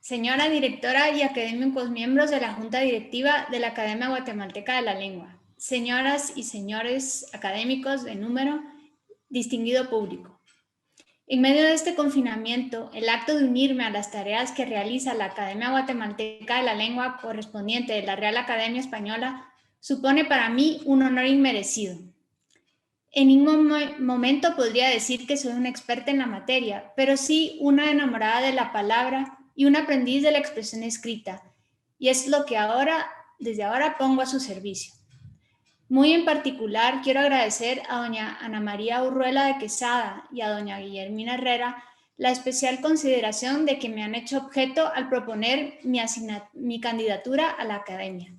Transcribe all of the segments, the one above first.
señora directora y académicos miembros de la Junta Directiva de la Academia Guatemalteca de la Lengua, señoras y señores académicos de número, distinguido público. En medio de este confinamiento, el acto de unirme a las tareas que realiza la Academia Guatemalteca de la Lengua correspondiente de la Real Academia Española supone para mí un honor inmerecido. En ningún momento podría decir que soy una experta en la materia, pero sí una enamorada de la palabra y un aprendiz de la expresión escrita, y es lo que desde ahora pongo a su servicio. Muy en particular, quiero agradecer a doña Ana María Urruela de Quesada y a doña Guillermina Herrera la especial consideración de que me han hecho objeto al proponer mi candidatura a la academia.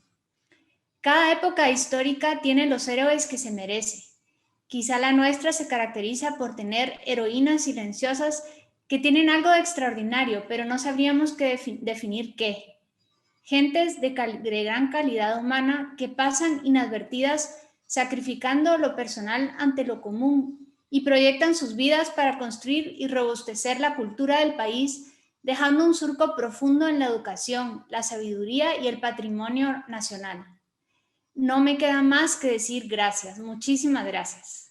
Cada época histórica tiene los héroes que se merece. Quizá la nuestra se caracteriza por tener heroínas silenciosas que tienen algo de extraordinario, pero no sabríamos definir qué. Gentes de gran calidad humana que pasan inadvertidas sacrificando lo personal ante lo común y proyectan sus vidas para construir y robustecer la cultura del país, dejando un surco profundo en la educación, la sabiduría y el patrimonio nacional. No me queda más que decir gracias, muchísimas gracias.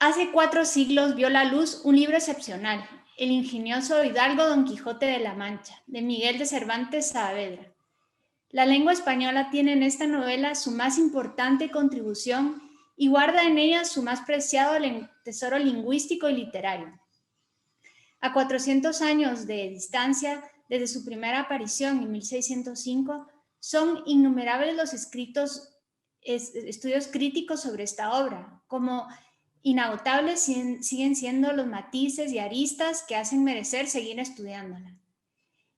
Hace 4 siglos vio la luz un libro excepcional, el ingenioso hidalgo Don Quijote de la Mancha, de Miguel de Cervantes Saavedra. La lengua española tiene en esta novela su más importante contribución y guarda en ella su más preciado tesoro lingüístico y literario. A 400 años de distancia, desde su primera aparición en 1605, son innumerables los estudios críticos sobre esta obra, como inagotables siguen siendo los matices y aristas que hacen merecer seguir estudiándola.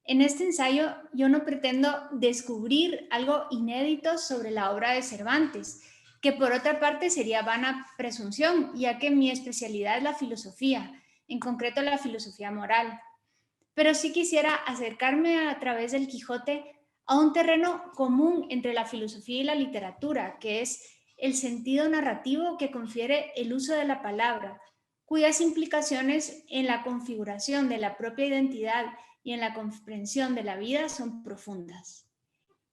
En este ensayo yo no pretendo descubrir algo inédito sobre la obra de Cervantes, que por otra parte sería vana presunción, ya que mi especialidad es la filosofía, en concreto la filosofía moral. Pero sí quisiera acercarme a través del Quijote a un terreno común entre la filosofía y la literatura, que es el sentido narrativo que confiere el uso de la palabra, cuyas implicaciones en la configuración de la propia identidad y en la comprensión de la vida son profundas.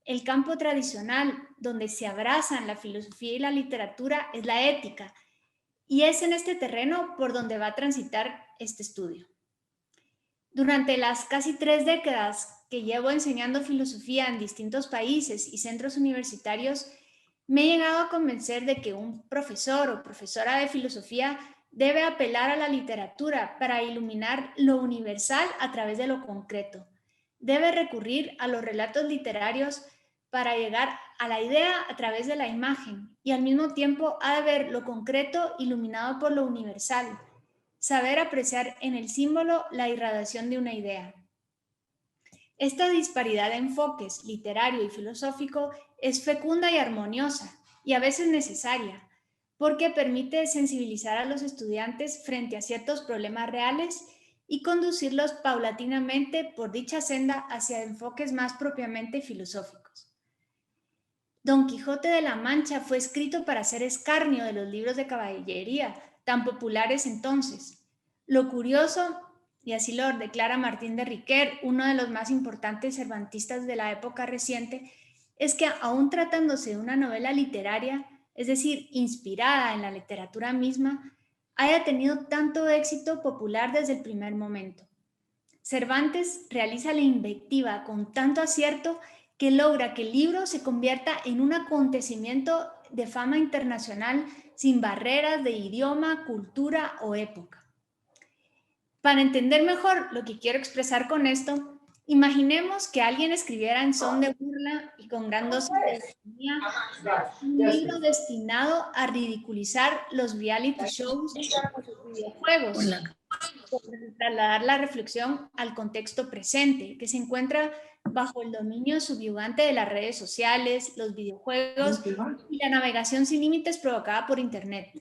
El campo tradicional donde se abrazan la filosofía y la literatura es la ética, y es en este terreno por donde va a transitar este estudio. Durante las casi 3 décadas que llevo enseñando filosofía en distintos países y centros universitarios, me he llegado a convencer de que un profesor o profesora de filosofía debe apelar a la literatura para iluminar lo universal a través de lo concreto. Debe recurrir a los relatos literarios para llegar a la idea a través de la imagen y al mismo tiempo ha de ver lo concreto iluminado por lo universal. Saber apreciar en el símbolo la irradiación de una idea. Esta disparidad de enfoques literario y filosófico es fecunda y armoniosa, y a veces necesaria, porque permite sensibilizar a los estudiantes frente a ciertos problemas reales y conducirlos paulatinamente por dicha senda hacia enfoques más propiamente filosóficos. Don Quijote de la Mancha fue escrito para hacer escarnio de los libros de caballería, tan populares entonces. Lo curioso, y así lo declara Martín de Riquer, uno de los más importantes cervantistas de la época reciente, es que aún tratándose de una novela literaria, es decir, inspirada en la literatura misma, haya tenido tanto éxito popular desde el primer momento. Cervantes realiza la invectiva con tanto acierto que logra que el libro se convierta en un acontecimiento de fama internacional sin barreras de idioma, cultura o época. Para entender mejor lo que quiero expresar con esto, imaginemos que alguien escribiera en son de burla y con gran dosis de ironía un libro destinado a ridiculizar los reality shows y los videojuegos, por trasladar la reflexión al contexto presente, que se encuentra bajo el dominio subyugante de las redes sociales, los videojuegos y la navegación sin límites provocada por Internet.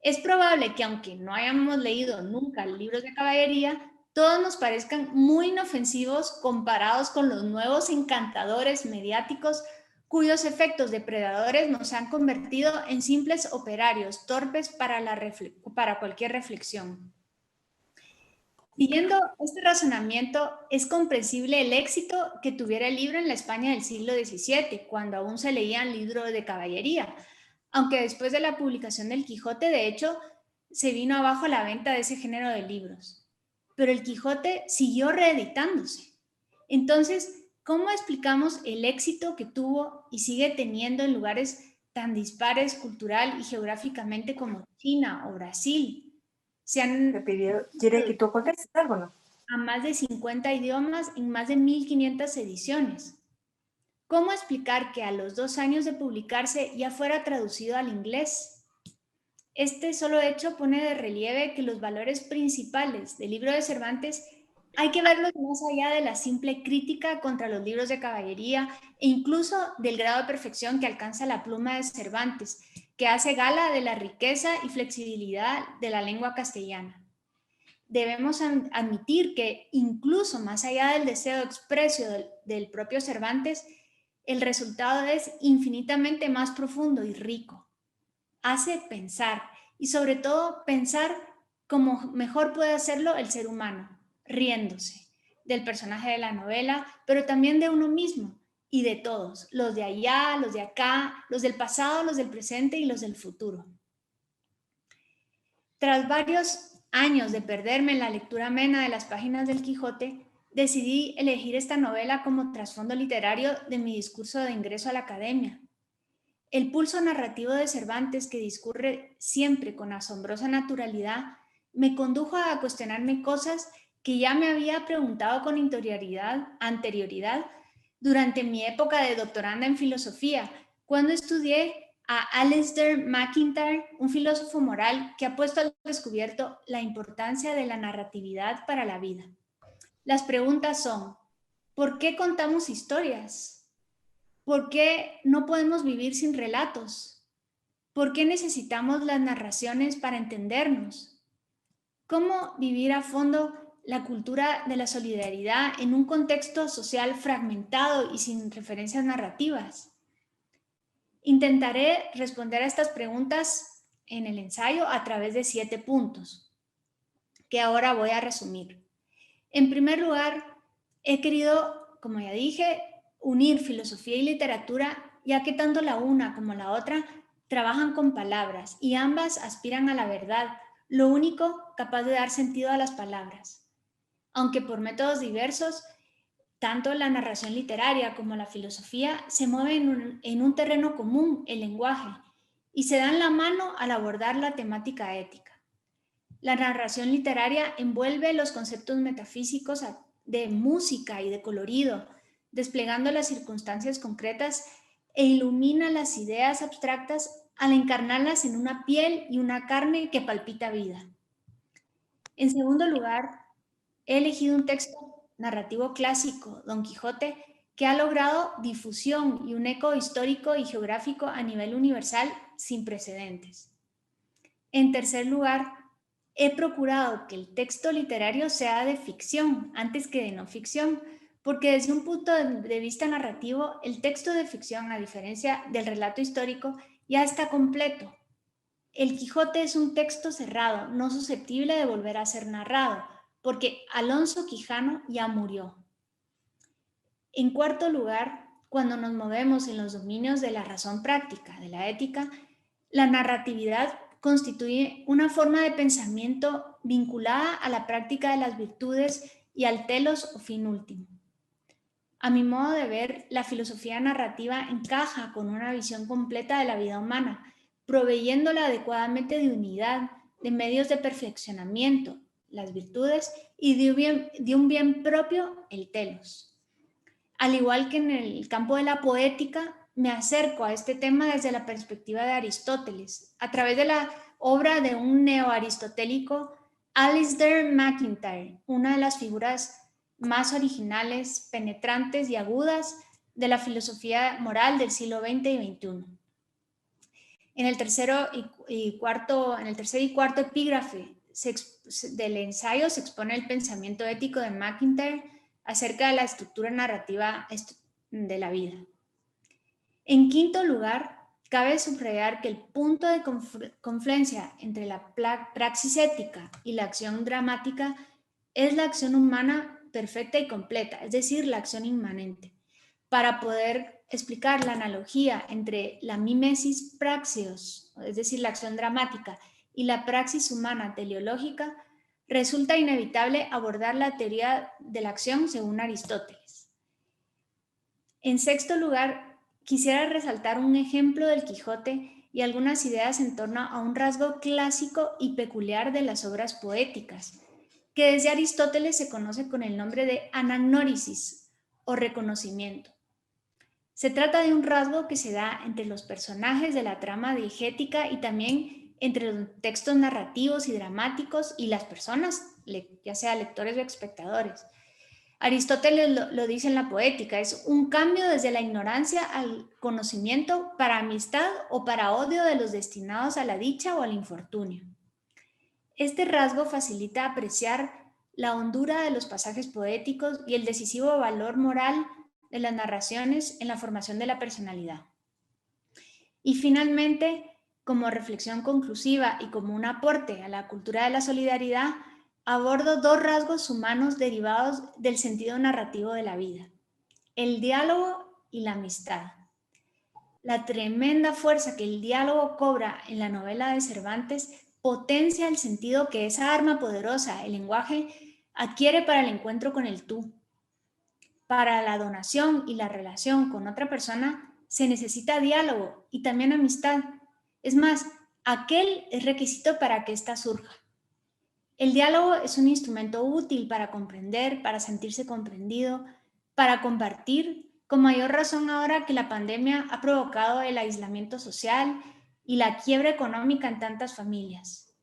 Es probable que aunque no hayamos leído nunca libros de caballería, todos nos parezcan muy inofensivos comparados con los nuevos encantadores mediáticos cuyos efectos depredadores nos han convertido en simples operarios torpes para cualquier reflexión. Siguiendo este razonamiento, es comprensible el éxito que tuviera el libro en la España del siglo XVII, cuando aún se leían libros de caballería, aunque después de la publicación del Quijote, de hecho, se vino abajo la venta de ese género de libros. Pero el Quijote siguió reeditándose. Entonces, ¿cómo explicamos el éxito que tuvo y sigue teniendo en lugares tan dispares cultural y geográficamente como China o Brasil? Se Te han pidió, quiere que tú contestes algo, ¿no? a más de 50 idiomas en más de 1.500 ediciones. ¿Cómo explicar que a los 2 años de publicarse ya fuera traducido al inglés? Este solo hecho pone de relieve que los valores principales del libro de Cervantes hay que verlos más allá de la simple crítica contra los libros de caballería e incluso del grado de perfección que alcanza la pluma de Cervantes, que hace gala de la riqueza y flexibilidad de la lengua castellana. Debemos admitir que incluso más allá del deseo expreso del propio Cervantes, el resultado es infinitamente más profundo y rico. Hace pensar y sobre todo pensar como mejor puede hacerlo el ser humano, riéndose del personaje de la novela, pero también de uno mismo y de todos, los de allá, los de acá, los del pasado, los del presente y los del futuro. Tras varios años de perderme en la lectura amena de las páginas del Quijote, decidí elegir esta novela como trasfondo literario de mi discurso de ingreso a la academia. El pulso narrativo de Cervantes, que discurre siempre con asombrosa naturalidad, me condujo a cuestionarme cosas que ya me había preguntado con anterioridad durante mi época de doctoranda en filosofía, cuando estudié a Alasdair MacIntyre, un filósofo moral que ha puesto al descubierto la importancia de la narratividad para la vida. Las preguntas son: ¿por qué contamos historias? ¿Por qué no podemos vivir sin relatos? ¿Por qué necesitamos las narraciones para entendernos? ¿Cómo vivir a fondo la cultura de la solidaridad en un contexto social fragmentado y sin referencias narrativas? Intentaré responder a estas preguntas en el ensayo a través de 7 puntos, que ahora voy a resumir. En primer lugar, he querido, como ya dije, unir filosofía y literatura, ya que tanto la una como la otra trabajan con palabras y ambas aspiran a la verdad, lo único capaz de dar sentido a las palabras. Aunque por métodos diversos, tanto la narración literaria como la filosofía se mueven en un terreno común, el lenguaje, y se dan la mano al abordar la temática ética. La narración literaria envuelve los conceptos metafísicos de música y de colorido, desplegando las circunstancias concretas e ilumina las ideas abstractas al encarnarlas en una piel y una carne que palpita vida. En segundo lugar, he elegido un texto narrativo clásico, Don Quijote, que ha logrado difusión y un eco histórico y geográfico a nivel universal sin precedentes. En tercer lugar, he procurado que el texto literario sea de ficción antes que de no ficción, porque desde un punto de vista narrativo, el texto de ficción, a diferencia del relato histórico, ya está completo. El Quijote es un texto cerrado, no susceptible de volver a ser narrado, porque Alonso Quijano ya murió. En cuarto lugar, cuando nos movemos en los dominios de la razón práctica, de la ética, la narratividad constituye una forma de pensamiento vinculada a la práctica de las virtudes y al telos o fin último. A mi modo de ver, la filosofía narrativa encaja con una visión completa de la vida humana, proveyéndola adecuadamente de unidad, de medios de perfeccionamiento, las virtudes, y de un bien propio, el telos. Al igual que en el campo de la poética, me acerco a este tema desde la perspectiva de Aristóteles, a través de la obra de un neoaristotélico, Alasdair MacIntyre, una de las figuras más originales, penetrantes y agudas de la filosofía moral del siglo XX y XXI. En el tercer y cuarto epígrafe del ensayo se expone el pensamiento ético de MacIntyre acerca de la estructura narrativa de la vida. En quinto lugar, cabe subrayar que el punto de confluencia entre la praxis ética y la acción dramática es la acción humana perfecta y completa, es decir, la acción inmanente. Para poder explicar la analogía entre la mimesis praxios, es decir, la acción dramática, y la praxis humana teleológica, resulta inevitable abordar la teoría de la acción según Aristóteles. En sexto lugar, quisiera resaltar un ejemplo del Quijote y algunas ideas en torno a un rasgo clásico y peculiar de las obras poéticas, que desde Aristóteles se conoce con el nombre de anagnórisis o reconocimiento. Se trata de un rasgo que se da entre los personajes de la trama diegética y también entre los textos narrativos y dramáticos y las personas, ya sea lectores o espectadores. Aristóteles lo dice en la poética, es un cambio desde la ignorancia al conocimiento para amistad o para odio de los destinados a la dicha o al infortunio. Este rasgo facilita apreciar la hondura de los pasajes poéticos y el decisivo valor moral de las narraciones en la formación de la personalidad. Y finalmente, como reflexión conclusiva y como un aporte a la cultura de la solidaridad, abordo dos rasgos humanos derivados del sentido narrativo de la vida: el diálogo y la amistad. La tremenda fuerza que el diálogo cobra en la novela de Cervantes potencia el sentido que esa arma poderosa, el lenguaje, adquiere para el encuentro con el tú. Para la donación y la relación con otra persona se necesita diálogo y también amistad. Es más, aquel es requisito para que ésta surja. El diálogo es un instrumento útil para comprender, para sentirse comprendido, para compartir, con mayor razón ahora que la pandemia ha provocado el aislamiento social y la quiebra económica en tantas familias.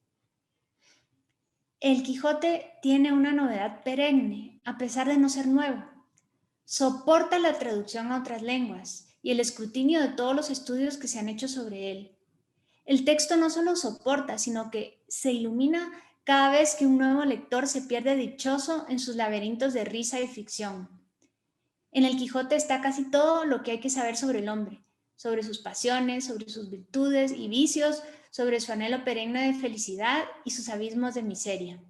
El Quijote tiene una novedad perenne, a pesar de no ser nuevo. Soporta la traducción a otras lenguas y el escrutinio de todos los estudios que se han hecho sobre él. El texto no solo soporta, sino que se ilumina cada vez que un nuevo lector se pierde dichoso en sus laberintos de risa y ficción. En el Quijote está casi todo lo que hay que saber sobre el hombre, sobre sus pasiones, sobre sus virtudes y vicios, sobre su anhelo perenne de felicidad y sus abismos de miseria.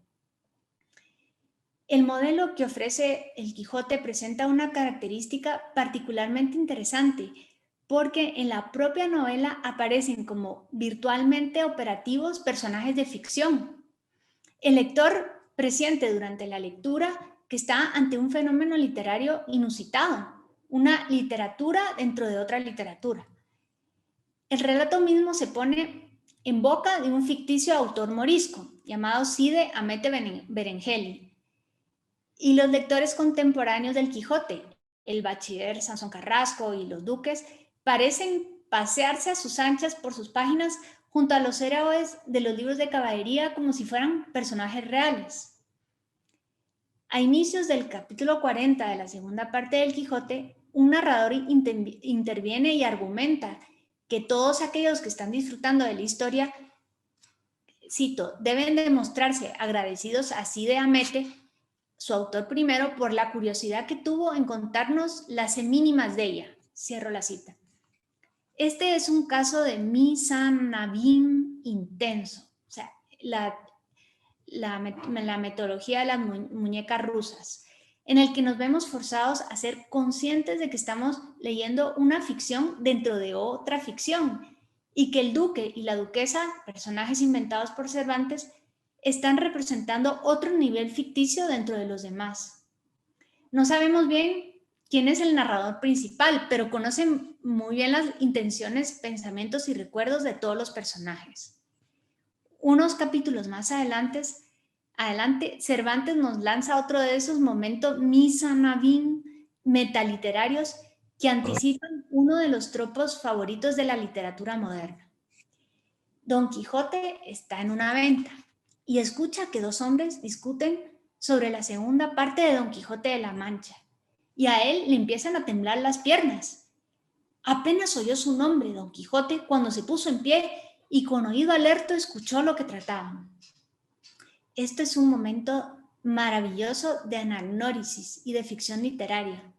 El modelo que ofrece el Quijote presenta una característica particularmente interesante, porque en la propia novela aparecen como virtualmente operativos personajes de ficción. El lector presiente durante la lectura que está ante un fenómeno literario inusitado, una literatura dentro de otra literatura. El relato mismo se pone en boca de un ficticio autor morisco llamado Cide Hamete Benengeli, y los lectores contemporáneos del Quijote, el bachiller Sansón Carrasco y los duques, parecen pasearse a sus anchas por sus páginas junto a los héroes de los libros de caballería como si fueran personajes reales. A inicios del capítulo 40 de la segunda parte del Quijote, un narrador interviene y argumenta que todos aquellos que están disfrutando de la historia, cito, deben demostrarse agradecidos a Cide Hamete, su autor primero, por la curiosidad que tuvo en contarnos las semínimas de ella. Cierro la cita. Este es un caso de misanabim intenso, o sea, la metodología de las muñecas rusas, en el que nos vemos forzados a ser conscientes de que estamos leyendo una ficción dentro de otra ficción y que el duque y la duquesa, personajes inventados por Cervantes, están representando otro nivel ficticio dentro de los demás. No sabemos bien quién es el narrador principal, pero conocen muy bien las intenciones, pensamientos y recuerdos de todos los personajes. Unos capítulos más adelante, Cervantes nos lanza otro de esos momentos misanabim metaliterarios que anticipan uno de los tropos favoritos de la literatura moderna. Don Quijote está en una venta y escucha que dos hombres discuten sobre la segunda parte de Don Quijote de la Mancha, y a él le empiezan a temblar las piernas. Apenas oyó su nombre, Don Quijote, cuando se puso en pie y con oído alerto escuchó lo que trataban. Este es un momento maravilloso de anagnórisis y de ficción literaria,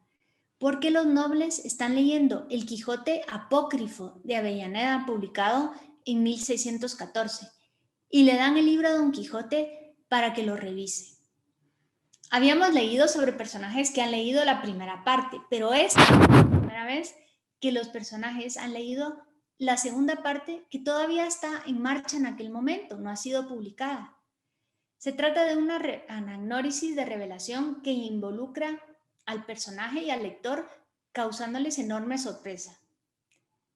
porque los nobles están leyendo El Quijote apócrifo de Avellaneda, publicado en 1614, y le dan el libro a Don Quijote para que lo revise. Habíamos leído sobre personajes que han leído la primera parte, pero esta es la primera vez que los personajes han leído la segunda parte, que todavía está en marcha en aquel momento, no ha sido publicada. Se trata de una anagnórisis de revelación que involucra al personaje y al lector, causándoles enorme sorpresa.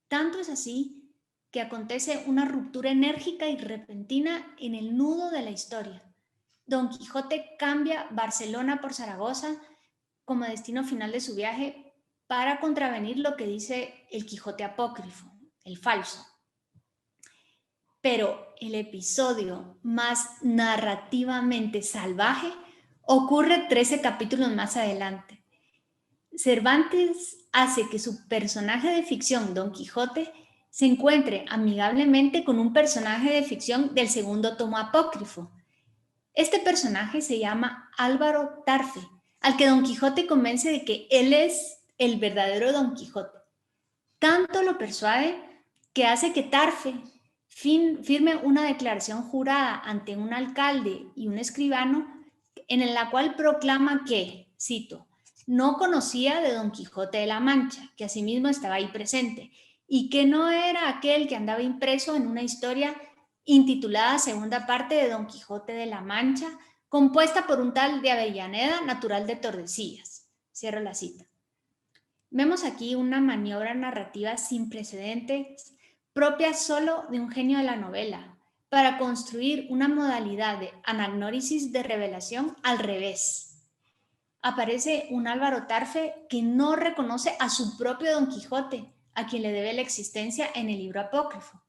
Tanto es así que acontece una ruptura enérgica y repentina en el nudo de la historia. Don Quijote cambia Barcelona por Zaragoza como destino final de su viaje para contravenir lo que dice el Quijote apócrifo, el falso. Pero el episodio más narrativamente salvaje ocurre 13 capítulos más adelante. Cervantes hace que su personaje de ficción, Don Quijote, se encuentre amigablemente con un personaje de ficción del segundo tomo apócrifo. Este personaje se llama Álvaro Tarfe, al que Don Quijote convence de que él es el verdadero Don Quijote. Tanto lo persuade que hace que Tarfe firme una declaración jurada ante un alcalde y un escribano en la cual proclama que, cito, no conocía de Don Quijote de la Mancha, que asimismo estaba ahí presente, y que no era aquel que andaba impreso en una historia intitulada Segunda parte de Don Quijote de la Mancha, compuesta por un tal de Avellaneda, natural de Tordesillas. Cierro la cita. Vemos aquí una maniobra narrativa sin precedentes, propia solo de un genio de la novela, para construir una modalidad de anagnórisis de revelación al revés. Aparece un Álvaro Tarfe que no reconoce a su propio Don Quijote, a quien le debe la existencia en el libro apócrifo.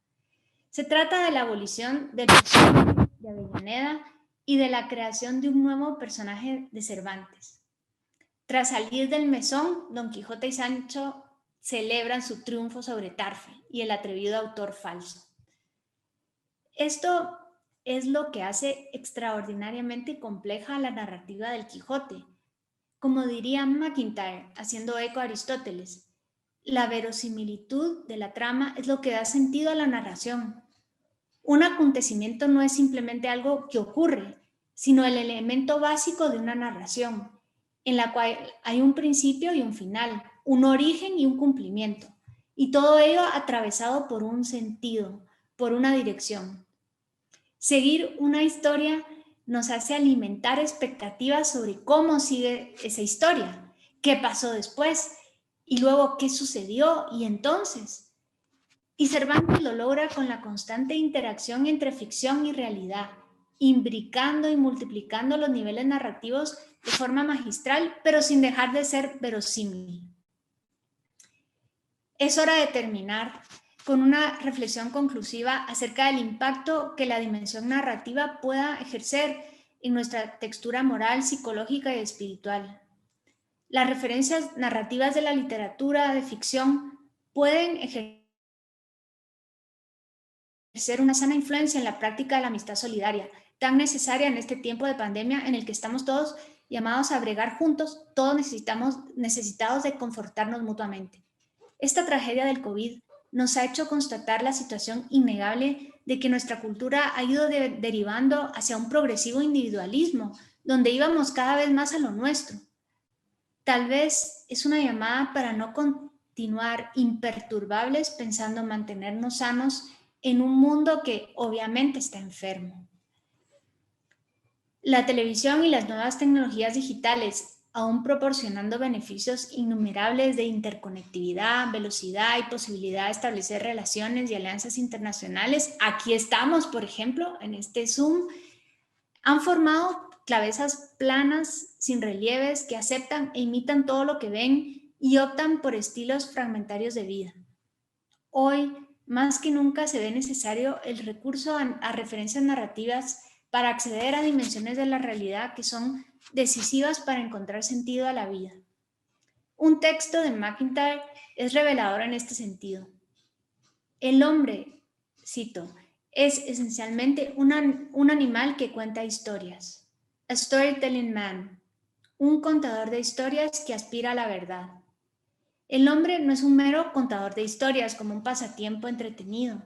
Se trata de la abolición del personaje de Avellaneda y de la creación de un nuevo personaje de Cervantes. Tras salir del mesón, Don Quijote y Sancho celebran su triunfo sobre Tarfe y el atrevido autor falso. Esto es lo que hace extraordinariamente compleja la narrativa del Quijote. Como diría MacIntyre, haciendo eco a Aristóteles, la verosimilitud de la trama es lo que da sentido a la narración. Un acontecimiento no es simplemente algo que ocurre, sino el elemento básico de una narración, en la cual hay un principio y un final, un origen y un cumplimiento, y todo ello atravesado por un sentido, por una dirección. Seguir una historia nos hace alimentar expectativas sobre cómo sigue esa historia, qué pasó después, y luego qué sucedió y entonces. Y Cervantes lo logra con la constante interacción entre ficción y realidad, imbricando y multiplicando los niveles narrativos de forma magistral, pero sin dejar de ser verosímil. Es hora de terminar con una reflexión conclusiva acerca del impacto que la dimensión narrativa pueda ejercer en nuestra textura moral, psicológica y espiritual. Las referencias narrativas de la literatura de ficción pueden ejercer una sana influencia en la práctica de la amistad solidaria, tan necesaria en este tiempo de pandemia en el que estamos todos llamados a bregar juntos, todos necesitados de confortarnos mutuamente. Esta tragedia del COVID nos ha hecho constatar la situación innegable de que nuestra cultura ha ido derivando hacia un progresivo individualismo, donde íbamos cada vez más a lo nuestro. Tal vez es una llamada para no continuar imperturbables pensando mantenernos sanos en un mundo que obviamente está enfermo. La televisión y las nuevas tecnologías digitales, aún proporcionando beneficios innumerables de interconectividad, velocidad y posibilidad de establecer relaciones y alianzas internacionales, aquí estamos, por ejemplo, en este Zoom, han formado cabezas planas, sin relieves, que aceptan e imitan todo lo que ven y optan por estilos fragmentarios de vida. Hoy, más que nunca, se ve necesario el recurso a referencias narrativas para acceder a dimensiones de la realidad que son decisivas para encontrar sentido a la vida. Un texto de MacIntyre es revelador en este sentido. El hombre, cito, es esencialmente un animal que cuenta historias. A storytelling man, un contador de historias que aspira a la verdad. El hombre no es un mero contador de historias como un pasatiempo entretenido,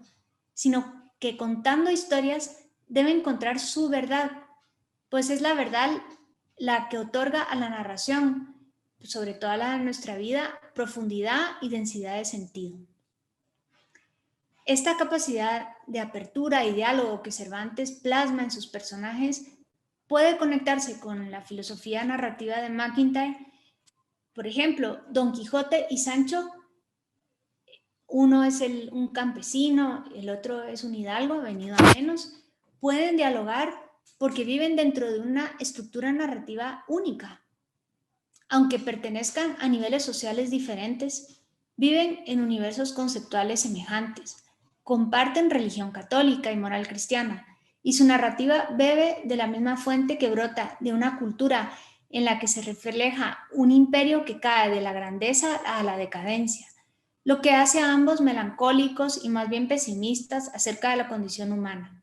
sino que contando historias debe encontrar su verdad, pues es la verdad la que otorga a la narración, sobre todo a la de nuestra vida, profundidad y densidad de sentido. Esta capacidad de apertura y diálogo que Cervantes plasma en sus personajes puede conectarse con la filosofía narrativa de MacIntyre. Por ejemplo, Don Quijote y Sancho, uno es un campesino, el otro es un hidalgo venido a menos, pueden dialogar porque viven dentro de una estructura narrativa única. Aunque pertenezcan a niveles sociales diferentes, viven en universos conceptuales semejantes, comparten religión católica y moral cristiana, y su narrativa bebe de la misma fuente que brota de una cultura en la que se refleja un imperio que cae de la grandeza a la decadencia, lo que hace a ambos melancólicos y más bien pesimistas acerca de la condición humana.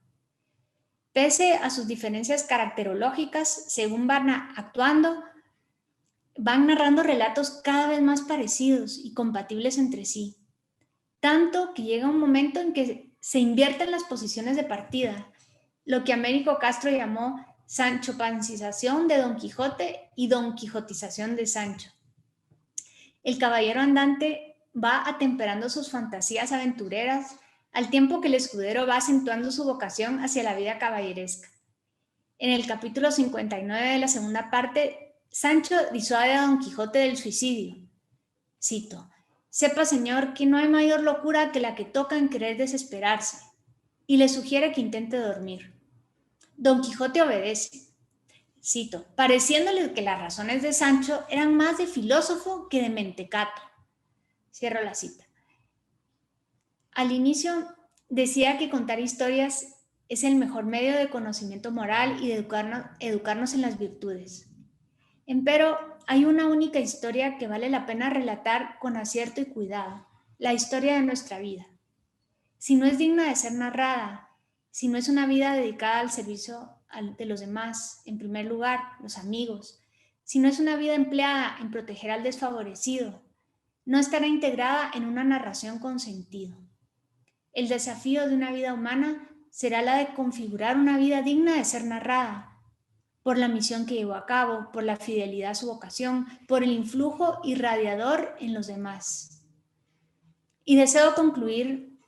Pese a sus diferencias caracterológicas, según van actuando, van narrando relatos cada vez más parecidos y compatibles entre sí, tanto que llega un momento en que se invierten las posiciones de partida, lo que Américo Castro llamó sanchopancización de Don Quijote y Don Quijotización de Sancho. El caballero andante va atemperando sus fantasías aventureras al tiempo que el escudero va acentuando su vocación hacia la vida caballeresca. En el capítulo 59 de la segunda parte, Sancho disuade a Don Quijote del suicidio. Cito: «Sepa, señor, que no hay mayor locura que la que toca en querer desesperarse», y le sugiere que intente dormir. Don Quijote obedece. Cito: «pareciéndole que las razones de Sancho eran más de filósofo que de mentecato». Cierro la cita. Al inicio decía que contar historias es el mejor medio de conocimiento moral y de educarnos en las virtudes. Empero, hay una única historia que vale la pena relatar con acierto y cuidado, la historia de nuestra vida. Si no es digna de ser narrada, si no es una vida dedicada al servicio de los demás, en primer lugar, los amigos, si no es una vida empleada en proteger al desfavorecido, no estará integrada en una narración con sentido. El desafío de una vida humana será la de configurar una vida digna de ser narrada, por la misión que llevó a cabo, por la fidelidad a su vocación, por el influjo irradiador en los demás. Y deseo concluir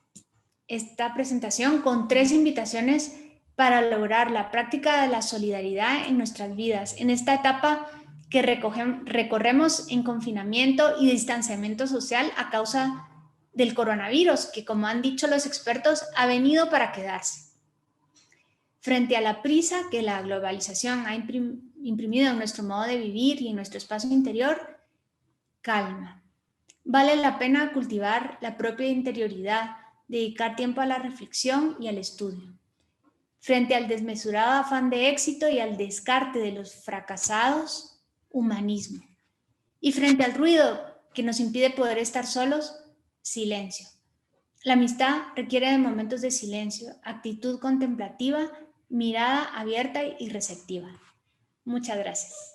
esta presentación con 3 invitaciones para lograr la práctica de la solidaridad en nuestras vidas, en esta etapa que recorremos en confinamiento y distanciamiento social a causa del coronavirus, que, como han dicho los expertos, ha venido para quedarse. Frente a la prisa que la globalización ha imprimido en nuestro modo de vivir y en nuestro espacio interior, calma. Vale la pena cultivar la propia interioridad, dedicar tiempo a la reflexión y al estudio. Frente al desmesurado afán de éxito y al descarte de los fracasados, humanismo. Y frente al ruido que nos impide poder estar solos, silencio. La amistad requiere de momentos de silencio, actitud contemplativa, mirada abierta y receptiva. Muchas gracias.